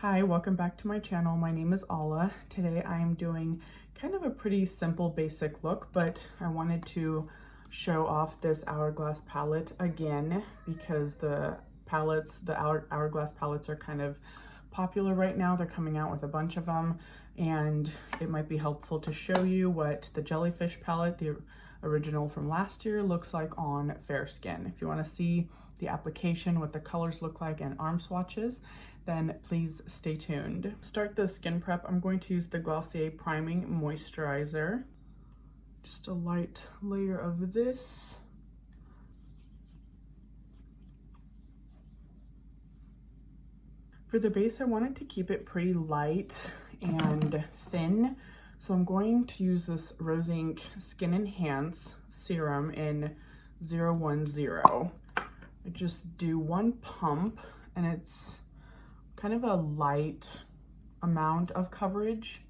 Hi, welcome back to my channel. My name is Ala. Today I am doing kind of a pretty simple basic look, but I wanted to show off this Hourglass palette again because the Hourglass palettes are kind of popular right now. They're coming out with a bunch of them, and it might be helpful to show you what the Jellyfish palette, the original from last year, looks like on fair skin. If you want to see the application, what the colors look like, and arm swatches, then please stay tuned. To start the skin prep, I'm going to use the Glossier Priming Moisturizer. Just a light layer of this. For the base, I wanted to keep it pretty light and thin, so I'm going to use this Rose Inc Skin Enhance Serum in 010. I just do one pump, and it's kind of a light amount of coverage.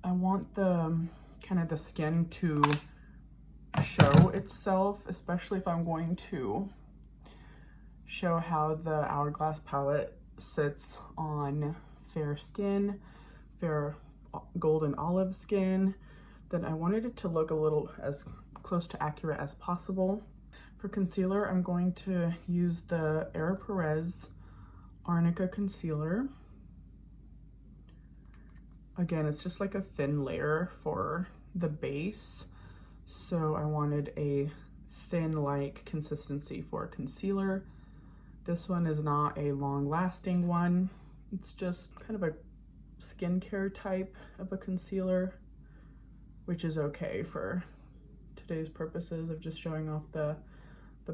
I want the kind of the skin to show itself, especially if I'm going to show how the Hourglass palette sits on fair skin, fair golden olive skin. Then I wanted it to look a little as close to accurate as possible. For concealer, I'm going to use the Perez Arnica concealer. Again, it's just like a thin layer for the base, so I wanted a thin-like consistency for concealer. This one is not a long-lasting one. It's just kind of a skincare type of a concealer, which is okay for today's purposes of just showing off the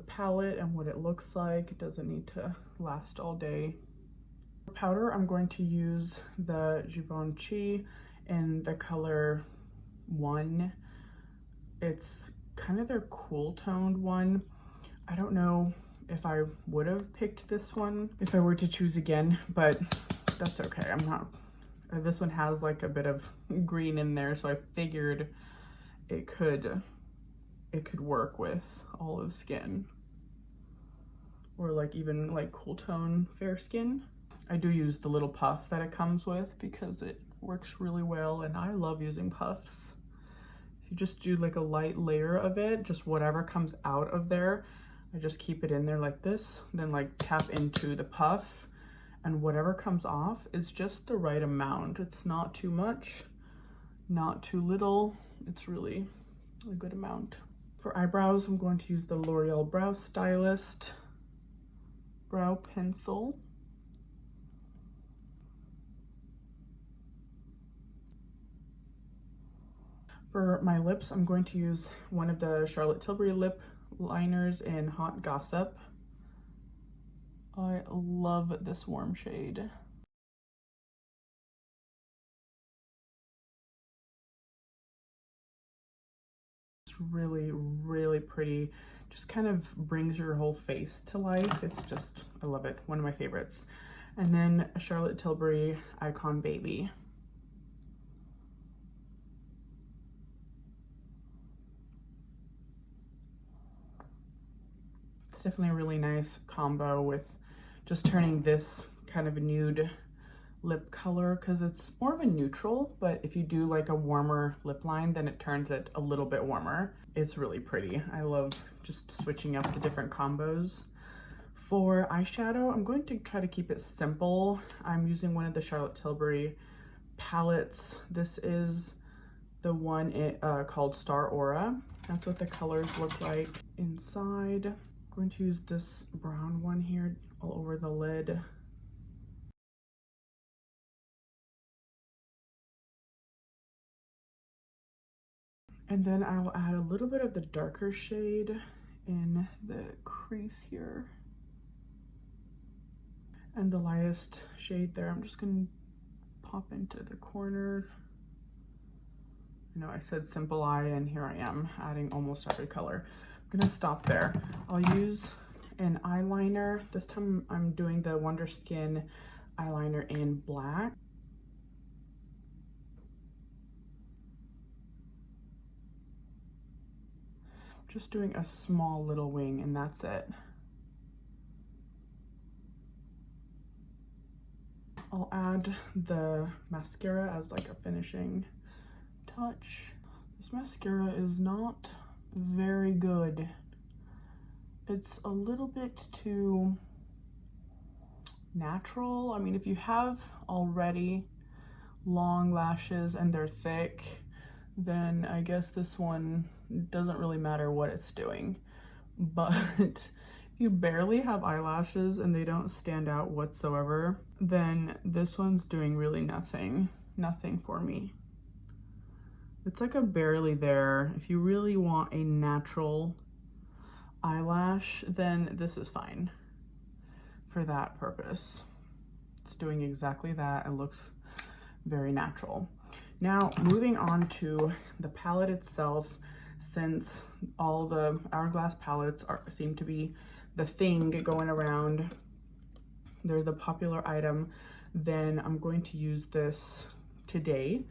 palette and what it looks like. It doesn't need to last all day. For powder, I'm going to use the Givenchy in the color 1. It's kind of their cool toned one. I don't know if I would have picked this one if I were to choose again, but that's okay. I'm not, this one has like a bit of green in there, so I figured it could work with olive skin or like even like cool tone fair skin. I do use the little puff that it comes with because it works really well, and I love using puffs. If you just do like a light layer of it, just whatever comes out of there, I just keep it in there like this, then like tap into the puff, and whatever comes off is just the right amount. It's not too much, not too little. It's really a good amount. For eyebrows, I'm going to use the L'Oreal Brow Stylist brow pencil. For my lips, I'm going to use one of the Charlotte Tilbury lip liners in Hot Gossip. I love this warm shade. It's really, really pretty. Just kind of brings your whole face to life. It's just, I love it. One of my favorites. And then a Charlotte Tilbury Icon Baby. It's definitely a really nice combo with just turning this kind of nude lip color, because it's more of a neutral, but if you do like a warmer lip line, then it turns it a little bit warmer. It's really pretty. I love just switching up the different combos. For eyeshadow, I'm going to try to keep it simple. I'm using one of the Charlotte Tilbury palettes. This is the one called Star Aura. That's what the colors look like inside. I'm going to use this brown one here all over the lid. And then I'll add a little bit of the darker shade in the crease here. And the lightest shade there, I'm just gonna pop into the corner. You know, I said simple eye, and here I am adding almost every color. I'm gonna stop there. I'll use an eyeliner. This time I'm doing the Wonder Skin eyeliner in black. Just doing a small little wing, and that's it. I'll add the mascara as like a finishing touch. This mascara is not very good. It's a little bit too natural. I mean, if you have already long lashes and they're thick, then I guess this one doesn't really matter what it's doing. But if you barely have eyelashes and they don't stand out whatsoever, then this one's doing really nothing for me. It's like a barely there. If you really want a natural eyelash, then this is fine for that purpose. It's doing exactly that. It looks very natural. Now, moving on to the palette itself, since all the Hourglass palettes seem to be the thing going around, they're the popular item, then I'm going to use this today,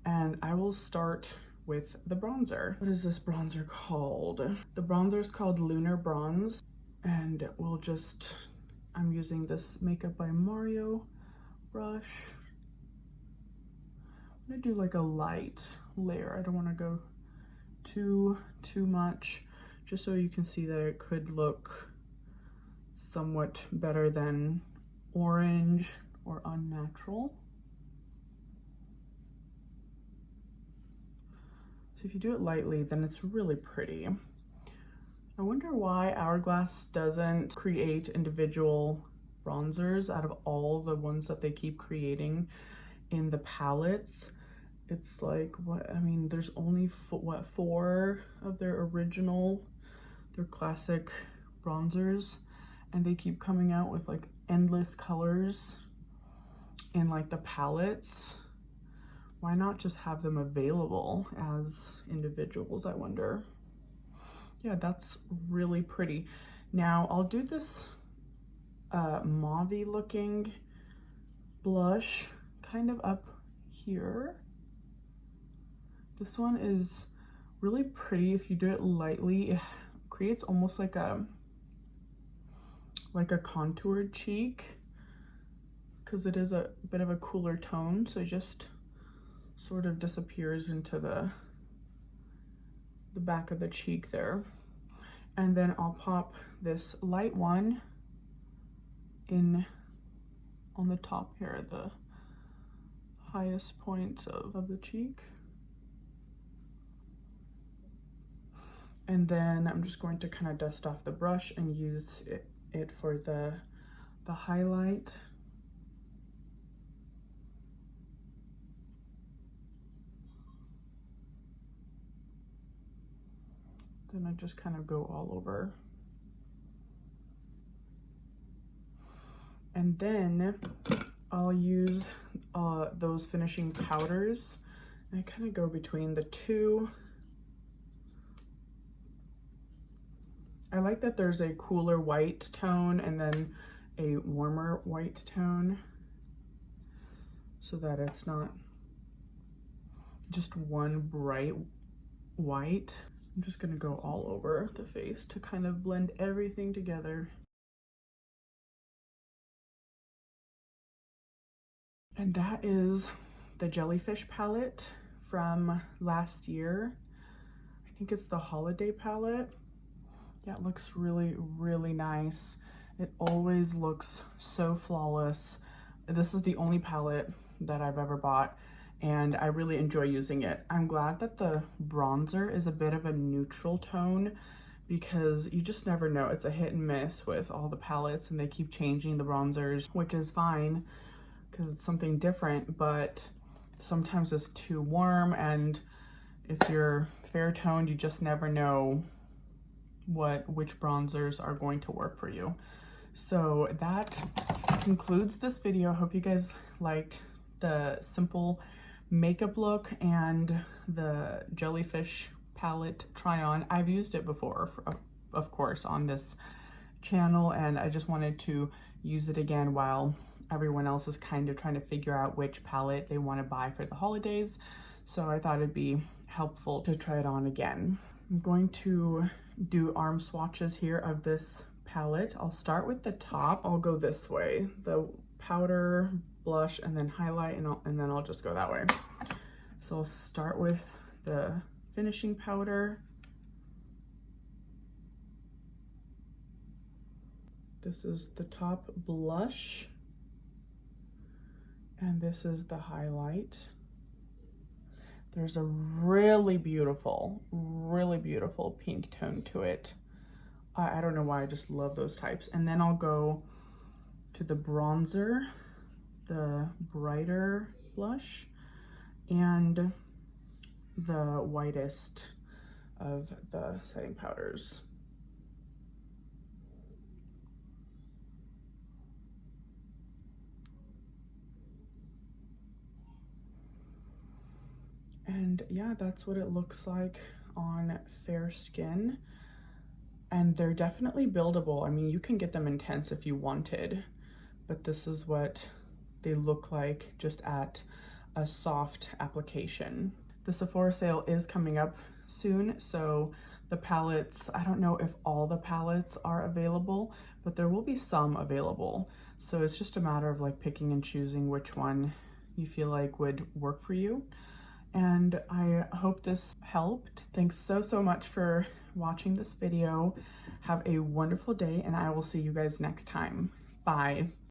and I will start with the bronzer. What is this bronzer called? The bronzer is called Lunar Bronze, and we'll just, I'm using this Makeup by Mario brush. I'm gonna do like a light layer. I don't want to go too much, just so you can see that it could look somewhat better than orange or unnatural. So if you do it lightly, then it's really pretty. I wonder why Hourglass doesn't create individual bronzers out of all the ones that they keep creating in the palettes. It's like, what, I mean, there's only four of their original, their classic bronzers, and they keep coming out with like endless colors in like the palettes. Why not just have them available as individuals, I wonder? Yeah, that's really pretty. Now I'll do this mauve-y looking blush kind of up here. This one is really pretty. If you do it lightly, it creates almost like a contoured cheek, because it is a bit of a cooler tone, so it just sort of disappears into the back of the cheek there. And then I'll pop this light one in on the top here, the highest point of the cheek. And then I'm just going to kind of dust off the brush and use it for the highlight. Then I just kind of go all over. And then I'll use those finishing powders. And I kind of go between the two. I like that there's a cooler white tone and then a warmer white tone, so that it's not just one bright white. I'm just gonna go all over the face to kind of blend everything together. And that is the Jellyfish palette from last year. I think it's the holiday palette. Yeah, it looks really, really nice. It always looks so flawless. This is the only palette that I've ever bought, and I really enjoy using it. I'm glad that the bronzer is a bit of a neutral tone, because you just never know. It's a hit and miss with all the palettes, and they keep changing the bronzers, which is fine because it's something different, but sometimes it's too warm, and if you're fair toned, you just never know which bronzers are going to work for you. So that concludes this video. I hope you guys liked the simple makeup look and the Jellyfish palette try on. I've used it before, of course, on this channel, and I just wanted to use it again while everyone else is kind of trying to figure out which palette they want to buy for the holidays. So I thought it'd be helpful to try it on again. I'm going to do arm swatches here of this palette. I'll start with the top. I'll go this way. The powder blush and then highlight, and then I'll just go that way. So I'll start with the finishing powder. This is the top blush, and this is the highlight. There's a really beautiful pink tone to it. I don't know why, I just love those types. And then I'll go to the bronzer, the brighter blush, and the whitest of the setting powders. And yeah, that's what it looks like on fair skin. And they're definitely buildable. I mean, you can get them intense if you wanted, but this is what they look like just at a soft application. The Sephora sale is coming up soon, so the palettes, I don't know if all the palettes are available, but there will be some available. So it's just a matter of like picking and choosing which one you feel like would work for you. And I hope this helped. Thanks so much for watching this video. Have a wonderful day, and I will see you guys next time. Bye.